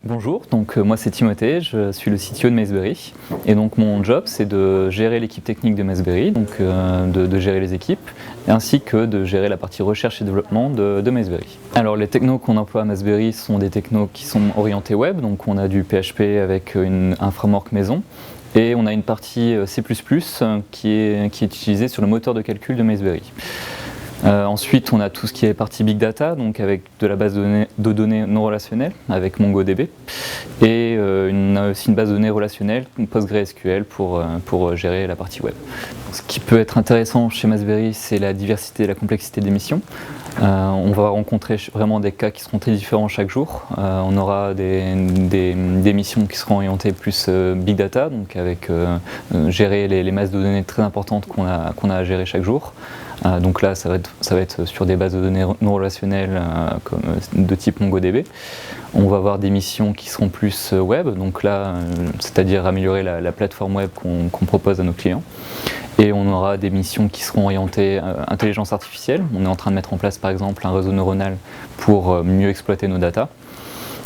Bonjour, donc moi c'est Timothée, je suis le CTO de Maceberry et donc mon job c'est de gérer l'équipe technique de Maceberry, donc de gérer les équipes ainsi que de gérer la partie recherche et développement de Maceberry. Alors les technos qu'on emploie à Maceberry sont des technos qui sont orientés web, donc on a du PHP avec un framework maison et on a une partie C++ qui est utilisée sur le moteur de calcul de Maceberry. Ensuite, on a tout ce qui est partie Big Data, donc avec de la base de données non relationnelle, avec MongoDB, et on a aussi une base de données relationnelle, PostgreSQL, pour gérer la partie web. Ce qui peut être intéressant chez Maceberry, c'est la diversité et la complexité des missions. On va rencontrer vraiment des cas qui seront très différents chaque jour. On aura des missions qui seront orientées plus Big Data, donc avec gérer les masses de données très importantes qu'on a à gérer chaque jour. Donc là, ça va être sur des bases de données non relationnelles de type MongoDB. On va avoir des missions qui seront plus web, donc là, c'est-à-dire améliorer la plateforme web qu'on propose à nos clients. Et on aura des missions qui seront orientées intelligence artificielle. On est en train de mettre en place par exemple un réseau neuronal pour mieux exploiter nos datas.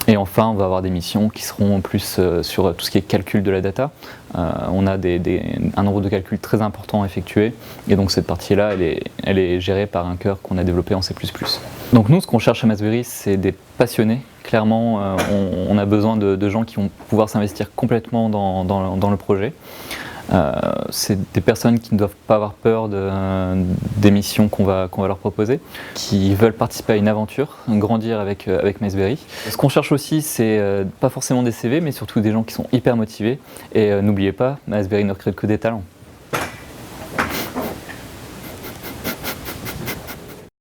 Et enfin, on va avoir des missions qui seront plus sur tout ce qui est calcul de la data. On a un nombre de calculs très important à effectuer, et donc cette partie-là, elle est gérée par un cœur qu'on a développé en C++. Donc nous, ce qu'on cherche à Maceberry, c'est des passionnés. Clairement, on a besoin de gens qui vont pouvoir s'investir complètement dans le projet. C'est des personnes qui ne doivent pas avoir peur des missions qu'on va leur proposer, qui veulent participer à une aventure, grandir avec Maceberry. Ce qu'on cherche aussi, c'est pas forcément des CV, mais surtout des gens qui sont hyper motivés. Et n'oubliez pas, Maceberry ne recrute que des talents.